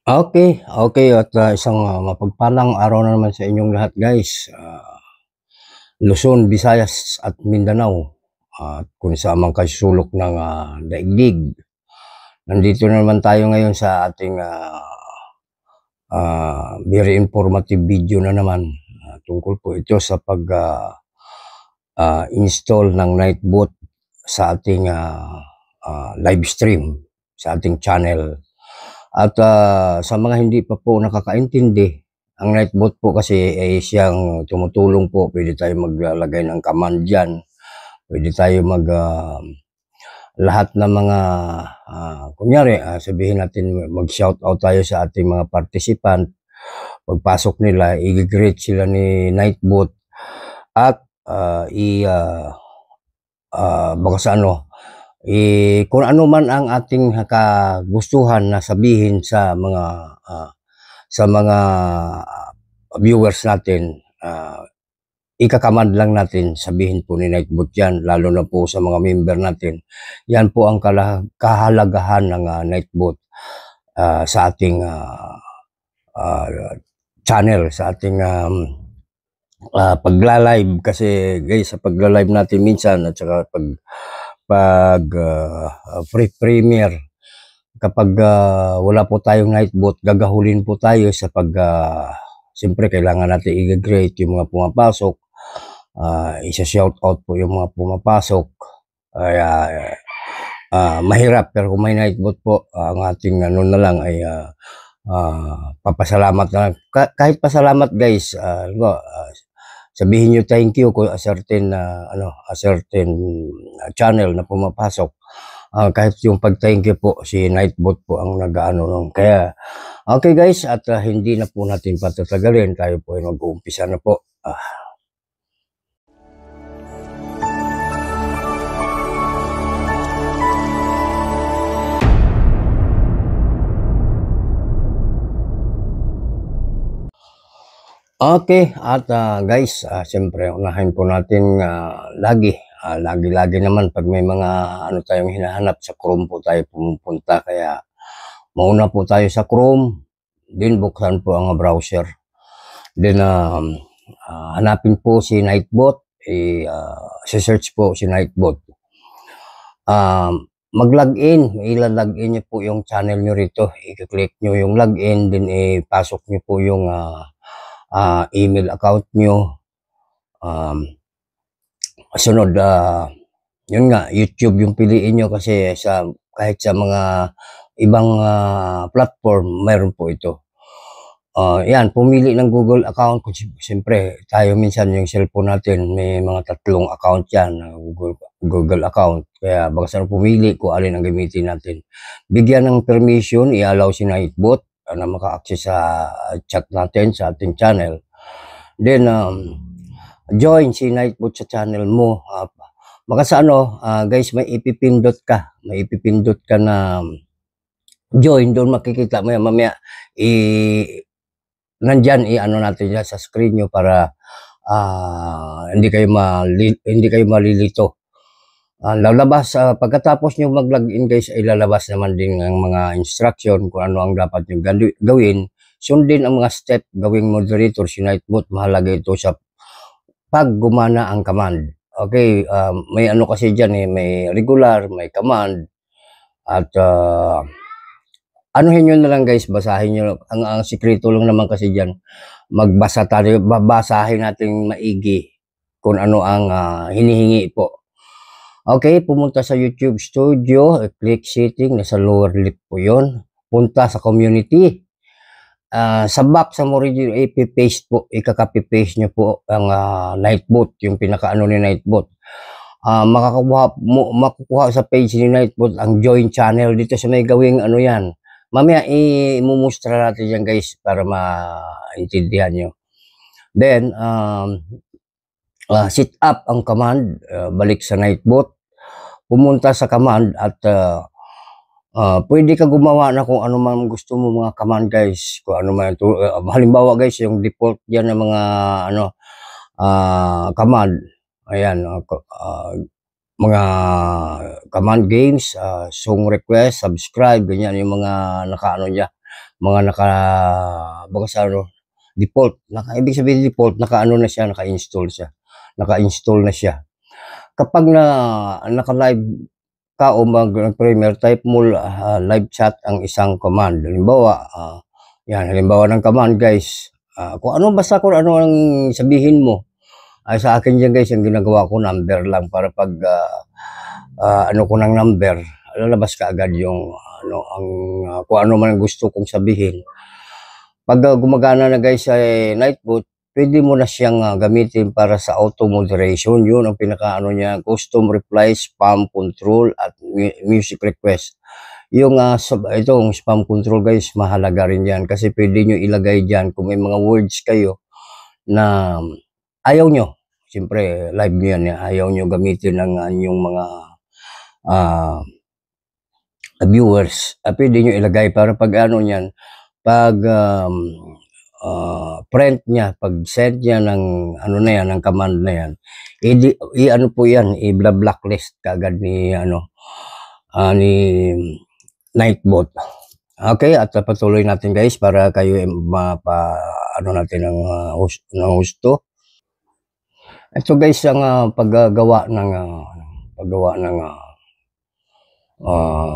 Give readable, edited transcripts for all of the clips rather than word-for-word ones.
Okay, okay at, isang, mapagpalang araw na naman sa inyong lahat guys. Luzon, Visayas at Mindanao at kung saan man kayo sulok ng, daigdig. Nandito na naman tayo ngayon sa ating, very informative video na naman, tungkol po ito sa install ng Nightbot sa ating, live stream sa ating channel. At, sa mga hindi pa po nakakaintindi, ang Nightbot po kasi ay siyang tumutulong po. Pwede tayo maglalagay ng command diyan. Pwede tayo lahat ng mga, kunyari, sabihin natin mag-shoutout tayo sa ating mga participant. Pagpasok nila, i-greet sila ni Nightbot at, baka sa ano, kung ano man ang ating kagustuhan na sabihin sa mga viewers natin, ika-command lang natin, sabihin po ni Nightbot yan, lalo na po sa mga member natin. Yan po ang kahalagahan ng Nightbot sa ating channel, sa ating pagla-live. Kasi guys, sa pagla-live natin minsan at saka free premiere, kapag wala po tayong Nightbot, gagahulin po tayo sa siyempre kailangan natin i-greet yung mga pumapasok, isa-shoutout po yung mga pumapasok. Kaya mahirap, pero kung may Nightbot po, ang ating ano na lang ay papasalamat na lang. Kahit pasalamat guys, sabihin nyo thank you kung a certain channel na pumapasok. Kahit yung pag-thank you po, si Nightbot po ang nag-ano nun. Kaya, okay guys, at hindi na po natin patatagalin. Tayo po ay mag-uumpisa na po. Okay, at guys, siyempre unahin po natin lagi-lagi naman pag may mga ano tayong hinahanap, sa Chrome po tayo pumupunta. Kaya mauna po tayo sa Chrome, din buksan po ang browser. Then hanapin po si Nightbot, search po si Nightbot. Mag-login, ila-login niyo po yung channel niyo rito. I-click niyo yung login, then ipasok niyo po yung email account nyo. Sunod, yun nga, YouTube yung piliin nyo kasi kahit sa mga ibang platform, mayroon po ito. Yan, pumili ng Google account. Siyempre, tayo minsan yung cellphone natin, may mga 3 account yan, Google account. Kaya baka saan pumili kung alin ang gamitin natin. Bigyan ng permission, i-allow si Nightbot na maka-access sa chat natin sa ating channel. Then, join si Nightbot sa channel mo. Baka sa guys, may ipipindot ka na join. Doon makikita mo yan mamaya. Nandyan, i-ano natin yan sa screen nyo para hindi kayo malilito. Lalabas, pagkatapos nyo mag-login guys, ay lalabas naman din ang mga instruction kung ano ang dapat nyo gawin. Sundin ang mga step, gawing moderator si Nightbot. Mahalaga ito sa pag gumana ang command. Okay, may ano kasi dyan may regular, may command. At anuhin nyo na lang guys, basahin nyo. Ang sikreto lang naman kasi dyan, magbasa tayo, babasahin natin maigi kung ano ang hinihingi po. Okay, pumunta sa YouTube Studio, click setting, nasa lower left po yun. Punta sa community. Sa box sa mo rin i-paste po, ikaka-paste nyo po ang Nightbot, yung pinaka-ano ni Nightbot. Makukuha sa page ni Nightbot ang join channel dito sa may gawing ano yan. Mamaya imumustra natin yan guys para maintindihan nyo. Then, set up ang command, balik sa Nightbot. Pumunta sa command at pwede ka gumawa na kung ano man gusto mo mga command guys. Kung ano man, halimbawa guys, yung default yan ng mga command. Ayan, mga command games, song request, subscribe, ganyan yung mga nakaano niya. mga baga sa ano, default. Ibig sabihin default, naka-ano na siya, naka-install siya. Naka-install na siya. Kapag naka-live ka o nag-premier, type mo live chat ang isang command. Halimbawa, yan, halimbawa ng command guys. Kung ano basta kung ano ang sabihin mo. Sa akin dyan guys, yung ginagawa ko, number lang para pag ano ko ng number, lalabas ka agad yung ano, kung ano man gusto kong sabihin. Pag gumagana na guys sa Nightbot, pwede mo na siyang gamitin para sa auto moderation. Yun ang pinaka ano niya, custom reply, spam control at music request. Yung itong spam control guys, mahalaga rin yan kasi pwede nyo ilagay dyan kung may mga words kayo na ayaw nyo. Siyempre, live nyo yan. Ayaw nyo gamitin ng inyong mga viewers. Pwede nyo ilagay para pag ano yan, pag print niya, pag send niya ng ano na yan, ng command na yan, ano po yan, i-blacklist kagad ni ano, ni Nightbot. Okay, at patuloy natin guys para kayo ano natin ng husto. Ito guys ang paggawa ng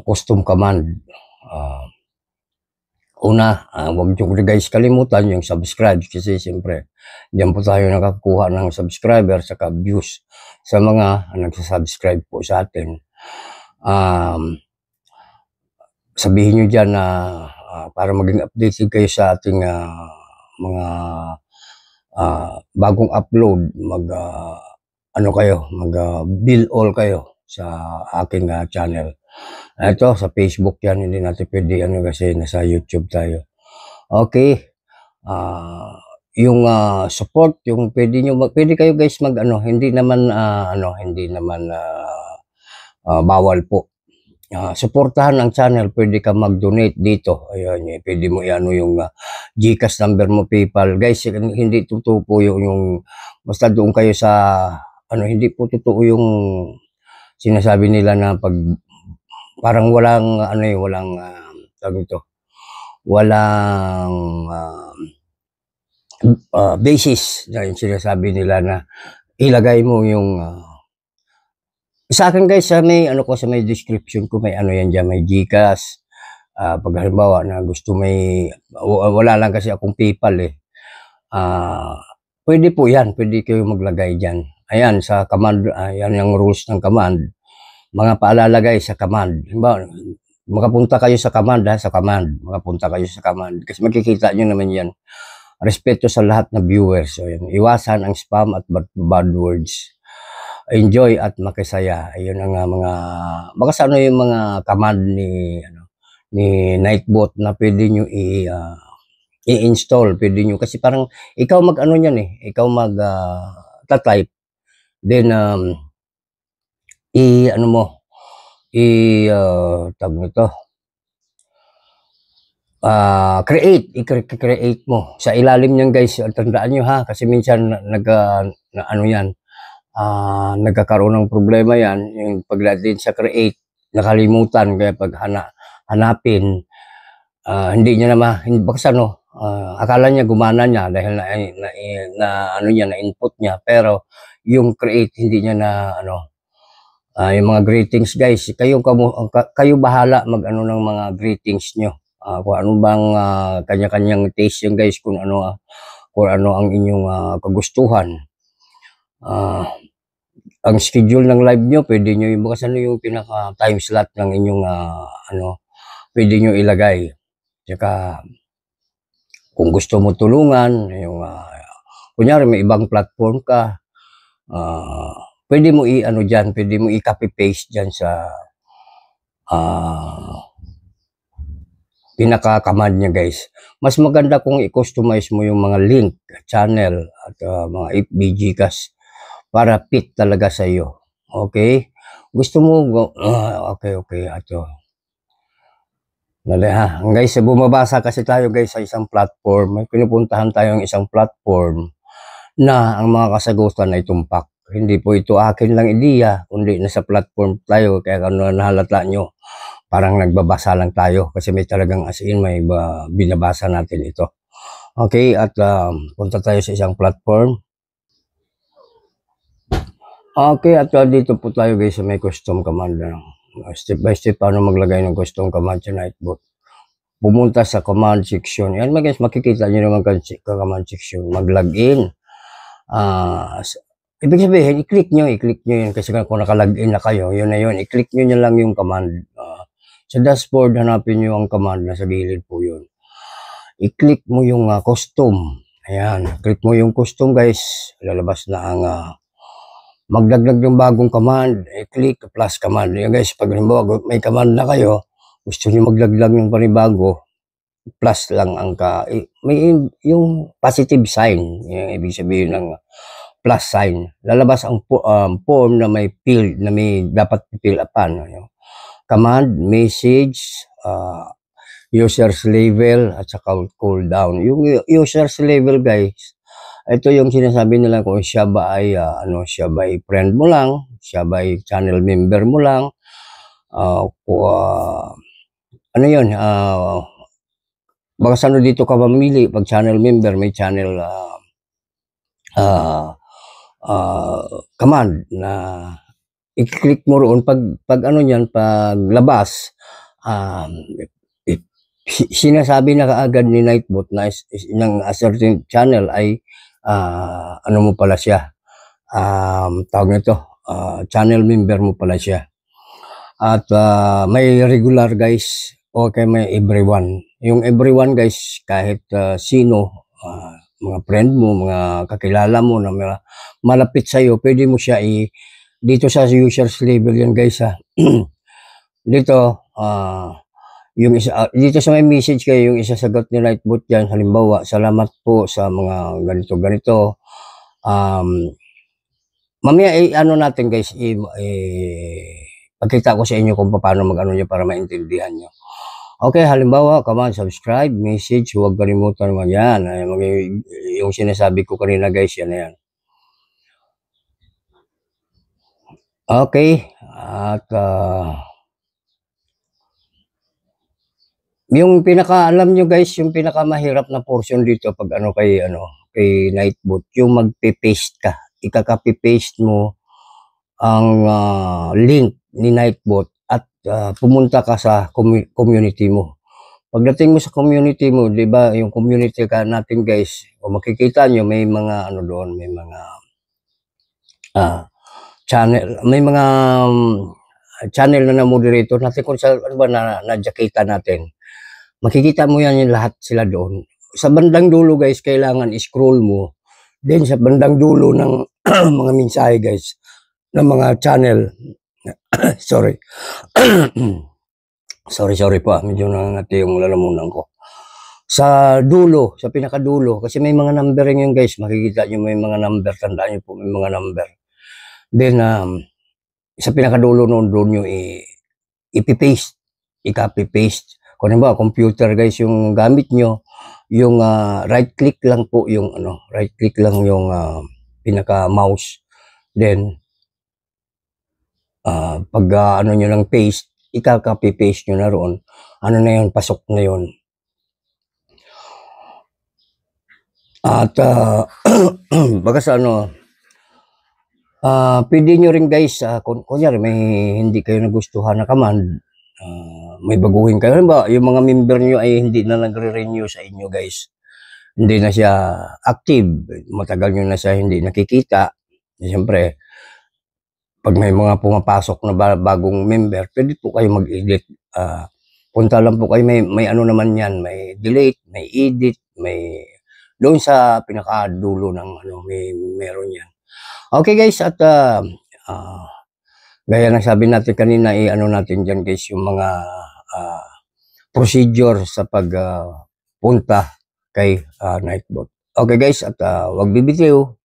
custom command. Una, huwag nyo guys kalimutan yung subscribe kasi siyempre diyan po tayo nakakuha ng subscriber saka views sa mga nagsasubscribe po sa atin. Sabihin nyo dyan na para maging updated kayo sa ating mga bagong upload, bill all kayo sa aking channel. Ito sa Facebook yan, hindi natin pwede ano kasi nasa YouTube tayo. Okay. Yung support, yung pwede kayo guys hindi naman bawal po. Suportahan ang channel, pwede ka mag-donate dito. Ayun, pwede mo i-ano yung GCash number mo, PayPal. Guys, hindi totoo po yung basta doon kayo sa hindi po totoo yung sinasabi nila na parang walang basis na yung sinasabi nila na ilagay mo yung sa akin guys, sa may description ko, may yan dyan, may GCash. Pag halimbawa na gusto wala lang kasi akong PayPal pwede po yan, pwede kayo maglagay dyan. Ayan, sa command, yan yung rules ng command. Mga paalalagay sa command. Halimbawa, makapunta kayo sa command, makapunta kayo sa command. Kasi makikita nyo naman yan. Respeto sa lahat na viewers. So, yan. Iwasan ang spam at bad words. Enjoy at makisaya. Ayun ang baka sa yung mga command ni Nightbot na pwede nyo i-install. Pwede nyo, kasi parang ikaw niyan ikaw type. Then, tag nito. I-create mo. Sa ilalim niyan guys, tandaan nyo ha, kasi minsan nagkakaroon ng problema yan, yung pagdating sa create, nakalimutan, kaya pag hanapin, hindi niya baka akala niya gumana niya dahil na input niya, pero yung create hindi niya yung mga greetings guys, kayo bahala ng mga greetings nyo, kung ano bang kanya-kanyang taste yung guys, kung ano ang inyong kagustuhan. Ang schedule ng live nyo, pwede nyo yung pinaka time slot ng inyong pwede nyo ilagay. Tsaka kung gusto mo tulungan, yung kunyari may ibang platform ka, pwede mo pwede mo i-copy paste dyan sa pinaka-command niya guys. Mas maganda kung i-customize mo yung mga link, channel, at mga FB, GCash para fit talaga sa iyo. Okay? Gusto mo okay. Ato. Guys, bumabasa kasi tayo guys sa isang platform. May pinupuntahan tayong isang platform na ang mga kasagutan ay tumpak. Hindi po ito akin lang ideya, kundi nasa platform tayo, kaya nahalata nyo. parang nagbabasa lang tayo kasi may talagang as in may binabasa natin ito. Okay, at punta tayo sa isang platform. Okay, at dito po tayo guys sa may custom command. Step by step paano maglagay ng custom command sa Nightbot. Pumunta sa command section. Yan guys, makikita nyo naman sa command section. Mag-login. Ibig sabihin, i-click nyo yun kasi kung naka-login na kayo, yun na yun. I-click nyo lang yung command. Sa dashboard, hanapin nyo ang command na sa gilid po yun. I-click mo yung custom. Ayan, click mo yung custom guys. Lalabas na ang magdagdag yung bagong command. I-click plus command. Ayan guys, pag may command na kayo, gusto nyo magdagdag yung panibago, plus lang ang may yung positive sign. Yung ibig sabihin ng plus sign. Lalabas ang form na may field na may dapat fill upan. Command, message, user's level, at saka cooldown. Yung user's level guys, ito yung sinasabi nila kung siya ba ay siya ba ay friend mo lang, siya ba ay channel member mo lang, ano yun, baka saan dito ka mamili pag channel member, may channel command na i-click mo roon pag ano niyan, pag labas, sinasabi na kaagad ni Nightbot na ng certain channel ay ano mo pala siya, tawag nito, channel member mo pala siya. At may regular guys, okay, may everyone. Yung everyone guys, kahit sino, mga friend mo, mga kakilala mo na malapit sa'yo, pwede mo siya dito sa users level yan guys ha. Dito, yung isa, dito sa may message kayo, yung isasagot ni Nightbot yan, halimbawa, salamat po sa mga ganito. Mamaya ano natin guys, pagkita ko sa inyo kung paano mag-ano nyo para maintindihan nyo. Okay, halimbawa, command, subscribe, message, huwag kalimutan naman yan. Yung sinasabi ko kanina guys, yan na yan. Okay, at yung alam nyo guys, yung mahirap na portion dito pag kay Nightbot, yung magpe-paste ka. Ikaka-paste mo ang link ni Nightbot at pumunta ka sa community mo. Pagdating mo sa community mo, 'di ba, yung community natin guys, o makikita nyo may mga doon, may mga channel, may mga channel na moderator natin kung sa na-jakita natin. Makikita mo yan yung lahat sila doon. Sa bandang dulo guys, kailangan i-scroll mo. Then sa bandang dulo ng mga mensahe guys, ng mga channel. Sorry. sorry po. Medyo nangangati yung lalamunan ko. Sa dulo, sa pinakadulo, kasi may mga numbering yun guys. Makikita nyo may mga number. Tandaan nyo po may mga number. Then, sa pinakadulo noon, doon nyo i-paste. I-copy-paste. Kung ano ba, computer guys, yung gamit nyo, yung right-click lang po yung right-click lang yung pinaka-mouse. Then, pag nyo ng paste, i-copy-paste nyo na roon. Ano na yun, pasok na yun. At baga sa pwede nyo rin guys, kunyari may hindi kayo nagustuhan na command, may baguhin kayo. Ba, yung mga member nyo ay hindi na nagre-renew sa inyo guys. Hindi na siya active. Matagal nyo na siya hindi nakikita. Siyempre, pag may mga pumapasok na bagong member, pwede po kayo mag-edit. Punta lang po kayo, may ano naman yan, may delete, may edit, may doon sa pinakadulo ng meron yan. Okay guys, at gaya ng sabi natin kanina, natin dyan guys yung mga procedure sa pagpunta kay Nightbot. Okay guys, at wag bibitiw.